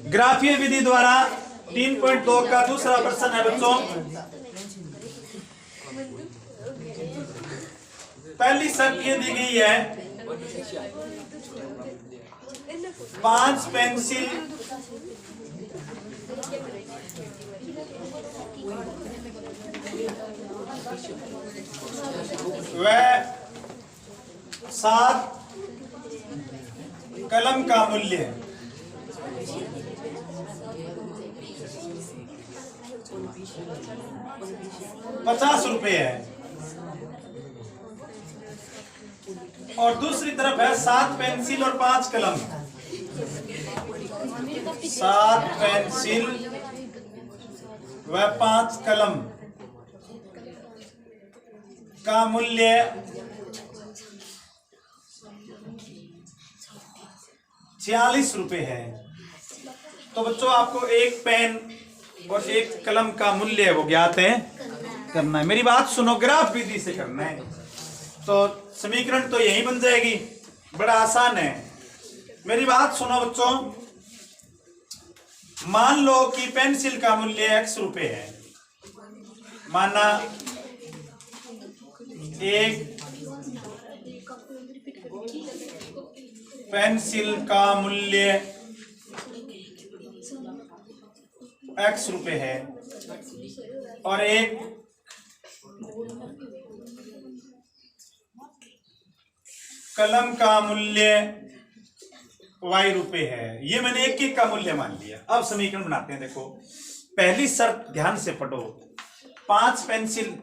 ग्राफीय विधि द्वारा 3.2 का दूसरा प्रश्न है बच्चों। पहली शर्त ये दी गई है 5 पेंसिल व 7 कलम का मूल्य 50 रुपए है, और दूसरी तरफ है 7 पेंसिल और 5 कलम। 7 पेंसिल व 5 कलम का मूल्य 46 रुपए है। तो बच्चों आपको एक पेन और एक कलम का मूल्य वो ज्ञात है करना है। मेरी बात सुनो, ग्राफ विधि से करना है तो समीकरण तो यही बन जाएगी, बड़ा आसान है। मेरी बात सुनो बच्चों, मान लो कि पेंसिल का मूल्य x रुपए है। माना एक पेंसिल का मूल्य x रुपए है और एक कलम का मूल्य y रुपए है। ये मैंने एक का मूल्य मान लिया। अब समीकरण बनाते हैं। देखो पहली शर्त ध्यान से पढ़ो, 5 पेंसिल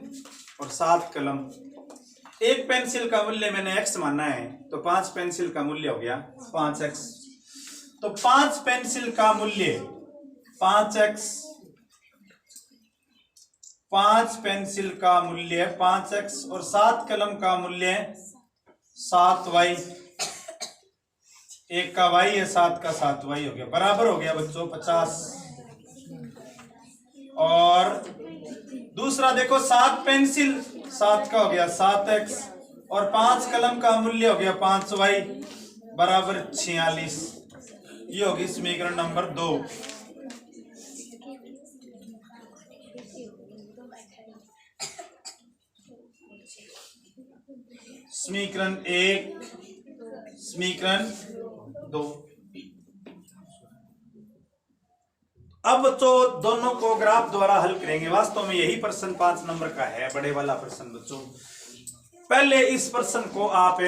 और 7 कलम। एक पेंसिल का मूल्य मैंने x माना है तो 5 पेंसिल का मूल्य हो गया 5x। तो 5 पेंसिल का मूल्य 5x, 5 पेंसिल का मूल्य 5x और 7 कलम का मूल्य 7y। एक का y है, 7 का 7y हो गया, बराबर हो गया बच्चों 50। और दूसरा देखो 7 पेंसिल 7 का हो गया 7x और 5 कलम का मूल्य हो गया 5y बराबर 46। ये होगी समीकरण नंबर 2। समीकरण 1, समीकरण 2। अब बच्चों दोनों को ग्राफ द्वारा हल करेंगे। वास्तव में यही प्रश्न 5 नंबर का है, बड़े वाला प्रश्न बच्चों। पहले इस प्रश्न को आप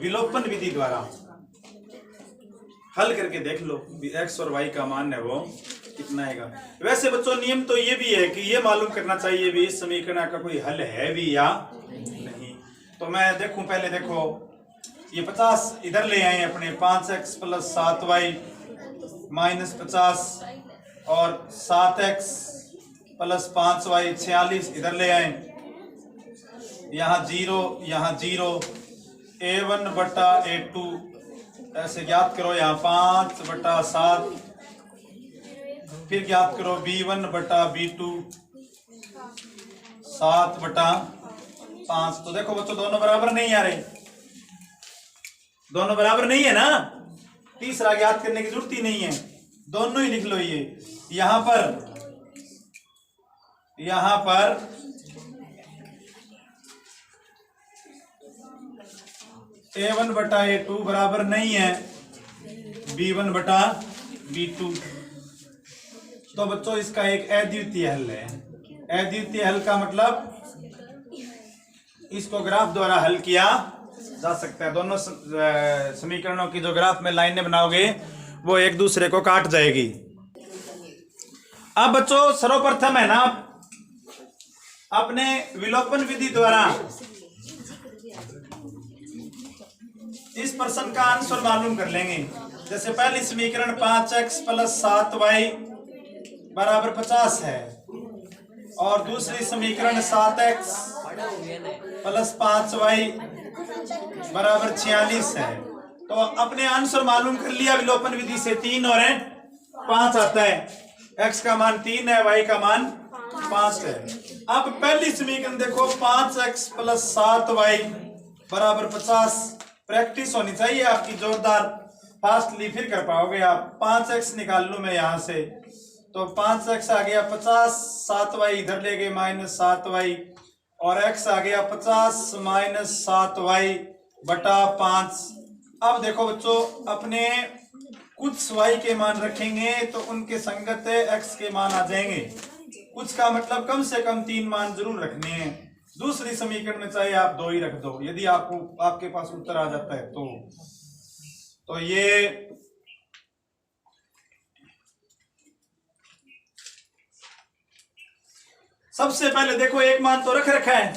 विलोपन विधि द्वारा हल करके देख लो, x और y का मान है वो कितना आएगा। वैसे बच्चों नियम तो ये भी है कि ये मालूम करना चाहिए भी इस समीकरण का कोई हल है भी या नहीं। तो मैं देखूं, पहले देखो ये 50 इधर ले आए अपने, 5x प्लस 7y माइनस 50 और 7x प्लस 5y 46 इधर ले आए। यहाँ 0 यहाँ 0, a1 बटा a2 ऐसे ज्ञात करो। यहाँ 5 बटा 7, फिर ज्ञात करो b1 बटा b2 7 बटा 5। तो देखो बच्चों दोनों बराबर नहीं आ रहे, दोनों बराबर नहीं है ना। तीसरा ज्ञात करने की जरूरत ही नहीं है, दोनों ही लिख लो। ये यहां पर a1 बटा a2 बराबर नहीं है b1 बटा b2। तो बच्चों इसका एक अद्वितीय हल है। अद्वितीय हल का मतलब इसको ग्राफ द्वारा हल किया जा सकता है। दोनों समीकरणों की जो ग्राफ में लाइनें बनाओगे वो एक दूसरे को काट जाएगी। अब बच्चों सर्वप्रथम है ना अपने विलोपन विधि द्वारा इस प्रश्न का आंसर मालूम कर लेंगे। जैसे पहली समीकरण 5x प्लस 7y बराबर 50 है और दूसरी समीकरण 7x प्लस 5y बराबर 46 है। तो अपने आंसर मालूम कर लिया विलोपन विधि से। 3 और 5 आता है, x का मान 3 है, y का मान 5 है। अब पहली समीकरण देखो 5x प्लस 7y बराबर 50। प्रैक्टिस होनी चाहिए आपकी जोरदार। फास्टली फिर कर पाओगे आप। 5x निकाल लूं मैं यहां से, तो 5x आ गया 50, 7y इधर ले गए -7y, और x आ गया 50 -7y बटा 5। अब देखो बच्चों, अपने कुछ y के मान रखेंगे तो उनके संगत x के मान आ जाएंगे। कुछ का मतलब कम से कम 3 मान जरूर रखने हैं। दूसरी समीकरण में चाहे आप 2 ही रख दो, यदि आपके पास उत्तर आ जाता है तो ये सबसे पहले देखो एक मान तो रख रखा है,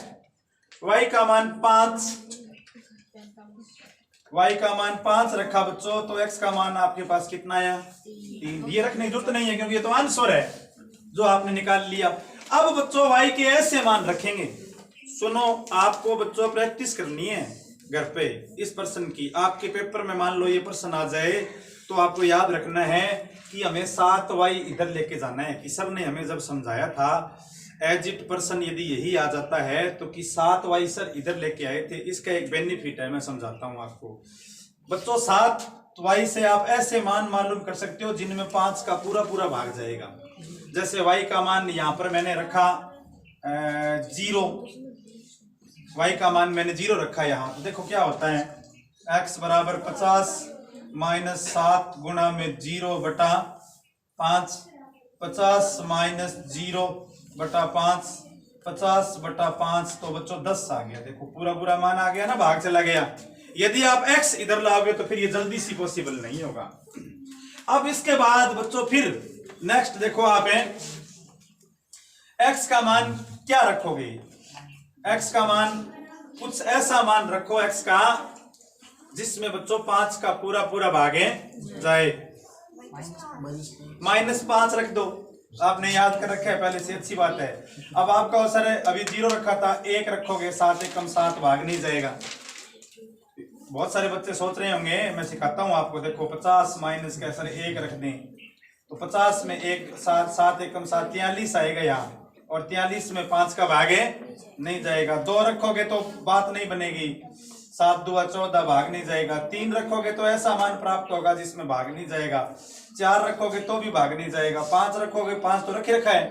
y का मान 5, y का मान 5 रखा बच्चों, तो x का मान आपके पास कितना है? 3। ये रखने की जरूरत नहीं है क्योंकि ये तो आंसर है जो आपने निकाल लिया। अब बच्चों y के ऐसे मान रखेंगे। सुनो, आपको बच्चों प्रैक्टिस करनी है घर पे इस प्रश्न की। आपके पेपर में मान लो ये प्रश्न आ जाए तो आपको याद रखना है कि हमें 7y इधर लेके जाना है। कि सर ने हमें जब समझाया था एज इट प्रश्न यदि यही आ जाता है तो कि 7y सर इधर लेके आए थे, इसका एक बेनिफिट है, मैं समझाता हूं आपको बच्चों। 7y से आप ऐसे मान मालूम कर सकते हो जिनमें 5 का पूरा पूरा भाग जाएगा। जैसे y का मान यहां पर मैंने रखा 0, y का मान मैंने 0 रखा यहाँ, तो देखो क्या होता है, x बराबर 50 -7 गुणा में 0 बटा 5, 50 -0 बटा 5, 50 बटा 5, तो बच्चों 10 आ गया। देखो पूरा पूरा मान आ गया ना, भाग चला गया। यदि आप x इधर लाओगे तो फिर ये जल्दी सी पॉसिबल नहीं होगा। अब इसके बाद बच्चों फिर नेक्स्ट देखो आप है, x का मान क्या रखोगे? x का मान कुछ ऐसा मान रखो x का जिसमें बच्चों 5 का पूरा पूरा भागे जाए। -5 रख दो, आपने याद कर रखा है पहले से, अच्छी बात है। अब आपका अवसर है, अभी 0 रखा था, 1 रखोगे, 7 एकम 7 भाग नहीं जाएगा। बहुत सारे बच्चे सोच रहे होंगे, मैं सिखाता हूं आपको। देखो 50 माइनस का सर 1 रख दें तो 50 में 1 7 एकम 7 43 आएगा यहाँ, और 43 में 5 का भागे नहीं जाएगा। 2 रखोगे तो बात नहीं बनेगी, 7 2 14 भाग नहीं जाएगा। 3 रखोगे तो ऐसा मान प्राप्त होगा जिसमें भाग नहीं जाएगा। 4 रखोगे तो भी भाग नहीं जाएगा। 5 रखोगे, 5 तो रखे रखा है।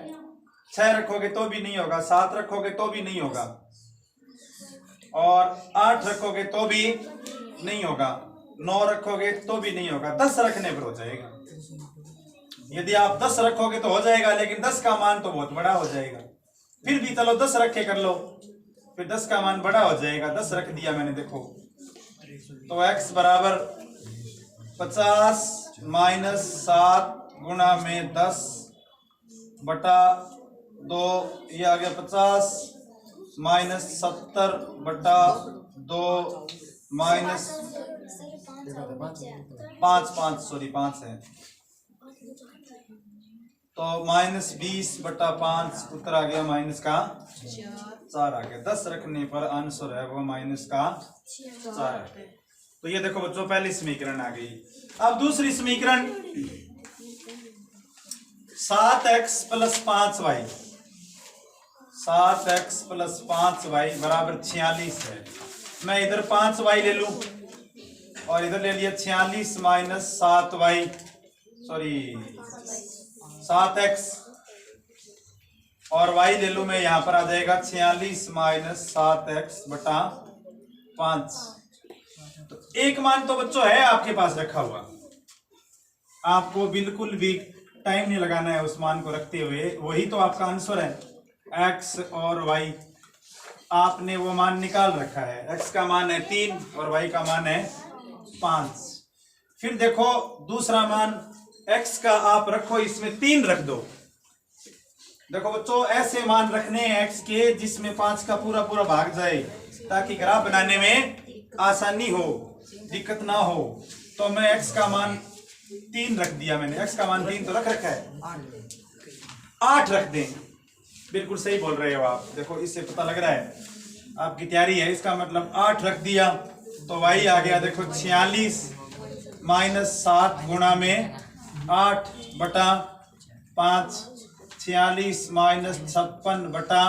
6 रखोगे तो भी नहीं होगा। 7 रखोगे तो भी नहीं होगा, और 8 रखोगे तो भी नहीं होगा। 9 रखोगे तो भी नहीं होगा। 10 रखने पर हो जाएगा। यदि आप 10 रखोगे तो हो जाएगा, लेकिन 10 का मान तो बहुत बड़ा हो जाएगा। फिर भी चलो 10 रखे कर लो, फिर 10 का मान बड़ा हो जाएगा। 10 रख दिया मैंने, देखो तो x बराबर 50 -7 गुणा में 10 बटा 2, ये आ गया 50 -70 बटा 2 -5 है, तो -20 बटा 5, उत्तर आ गया माइनस का 4 आ गया। 10 रखने पर आंसर है वो माइनस का 4। तो ये देखो बच्चों पहली समीकरण आ गई। अब दूसरी समीकरण 7x + 5y, 7x + 5y बराबर 46 है। मैं इधर 5y ले लूं और इधर ले लिया 46 -7y, सॉरी 7x, और y ले लूं मैं, यहां पर आ जाएगा 46 -7x बटा 5। तो एक मान तो बच्चों है आपके पास रखा हुआ, आपको बिल्कुल भी टाइम नहीं लगाना है उस मान को रखते हुए, वही तो आपका आंसर है। x और y आपने वो मान निकाल रखा है। x का मान है 3 और y का मान है 5। फिर देखो दूसरा मान x का आप रखो, इसमें 3 रख दो। देखो बच्चों ऐसे मान रखने हैं x के जिसमें 5 का पूरा पूरा भाग जाए, ताकि ग्राफ बनाने में आसानी हो, दिक्कत ना हो। तो मैं x का मान 3 रख दिया मैंने। x का मान 3 तो रख रखा है, 8 रख दें। बिल्कुल सही बोल रहे हो आप, देखो इससे पता लग रहा है आपकी तैयारी है। इसका मतलब 8 रख दिया तो y आ गया, देखो 46 -7 गुणा में 8 बटा 5, 46 -56 बटा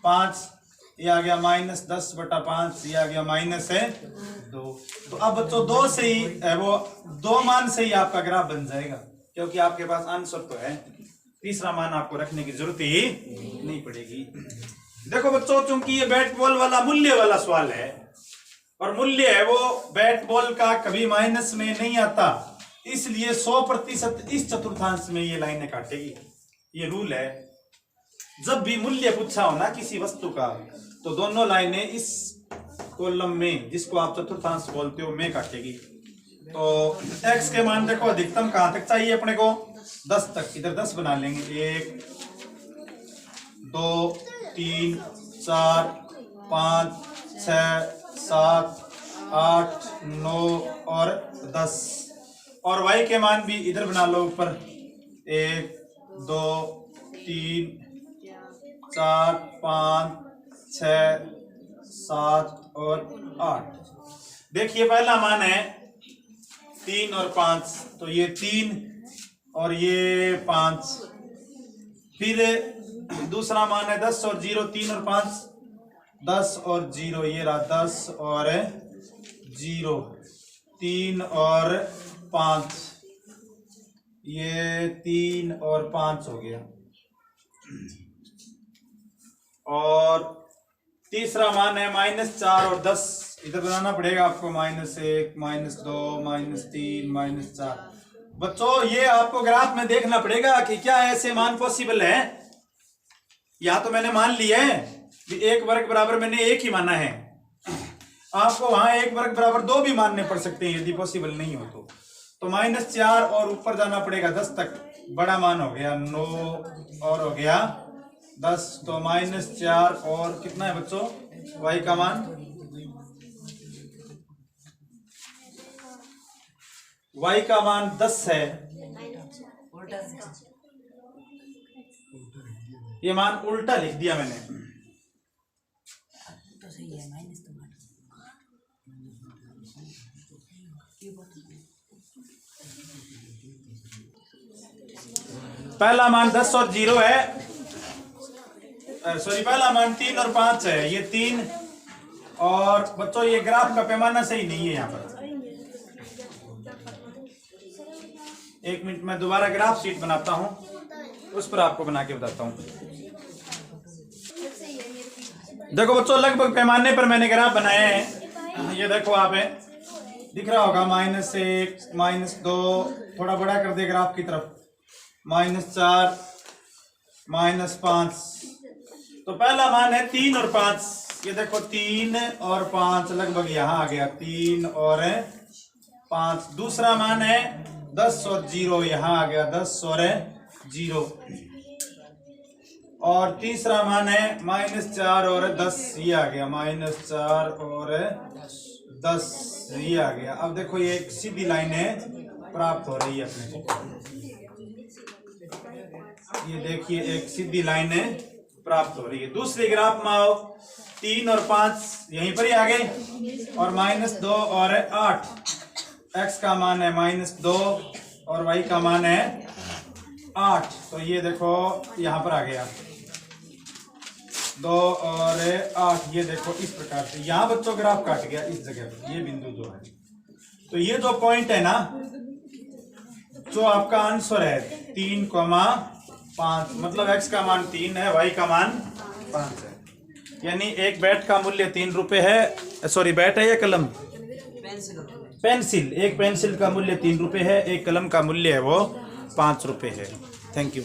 5, ये आ गया -10/5, ये आ गया -2। तो अब बच्चों 2 से ही वो 2 मान से ही आपका ग्राफ बन जाएगा, क्योंकि आपके पास आंसर तो है। तीसरा मान आपको रखने की जरूरत ही नहीं पड़ेगी। देखो बच्चों, चूंकि ये बैट बॉल वाला मूल्य वाला सवाल है और मूल्य है वो बैट बॉल का कभी माइनस में नहीं आता, इसलिए 100% इस चतुर्थांश में ये लाइनें काटेगी। ये रूल है, जब भी मूल्य पूछा हो ना किसी वस्तु का, तो दोनों लाइनें इस कॉलम में, जिसको आप चतुर्थांश बोलते हो, में काटेगी। तो x के मान देखो अधिकतम कहां तक चाहिए अपने को, 10 तक। इधर 10 बना लेंगे, 1 2 3 4 5 6 7 8 9 और 10। और y के मान भी इधर बना लो ऊपर, 1 2 3 4 5 6 7 और 8। देखिए पहला मान है 3 और 5, तो ये 3 और ये 5। फिर दूसरा मान है 10 और 0, 3 और 5, 10 और 0, ये रहा 10 और 0, 3 और 5, ये 3 और 5 हो गया। और तीसरा मान है -4 और 10, इधर बनाना पड़ेगा आपको, -1 -2 -3 -4। बच्चों ये आपको ग्राफ में देखना पड़ेगा कि क्या ऐसे मान पॉसिबल है। यहां तो मैंने मान लिया है कि 1 वर्ग बराबर मैंने 1 ही माना है, आपको वहां 1 वर्ग बराबर 2 भी मानने पड़ सकते हैं यदि पॉसिबल नहीं हो तो -4 और ऊपर जाना पड़ेगा 10 तक, बड़ा मान हो गया 9 और हो गया 10। तो -4 और कितना है बच्चों y का मान, y का मान 10 है। ये मान उल्टा लिख दिया मैंने, तो सही है, माइनस तो पहला मान 10 और 0 है, सॉरी पहला मान 3 और 5 है, ये 3। और बच्चों ये ग्राफ का पैमाना सही नहीं है यहाँ पर। 1 मिनट में दोबारा ग्राफ शीट बनाता हूँ, उस पर आपको बना के बताता हूँ। देखो बच्चों लगभग पैमाने पर मैंने ग्राफ बनाए हैं, ये देखो आप है, दिख रहा होगा -1 -2, थोड़ा बड़ा कर दे ग्राफ की तरफ, -4 -5। तो पहला मान है 3 और 5, ये देखो 3 और 5 लगभग यहाँ आ गया, 3 और 5। दूसरा मान है 10 और 0, यहाँ आ गया 10 और 0। और तीसरा मान है -4 और 10, ये आ गया -4 और 10, ये आ गया। अब देखो ये एक सीधी लाइन है प्राप्त हो रही है अपने को, ये देखिए एक सीधी लाइन है प्राप्त हो रही है। दूसरे ग्राफ में आओ, 3 और 5 यहीं पर ही आ गए, और -2 और 8, x का मान है -2 और y का मान है 8। तो ये देखो यहाँ पर आ गया 2 और 8, ये देखो इस प्रकार से यहाँ बच्चों ग्राफ काट गया इस जगह पर, ये बिंदु जो है। तो ये जो पॉइंट है ना, जो आपका आंसर है 3,5, मतलब x का मान 3 है, y का मान 5 है। यानी एक बैट का मूल्य 3 रुपए है, सॉरी बैट है या कलम, पेंसिल, एक पेंसिल का मूल्य 3 रुपए है, एक कलम का मूल्य है वो 5 रुपए है। Thank you.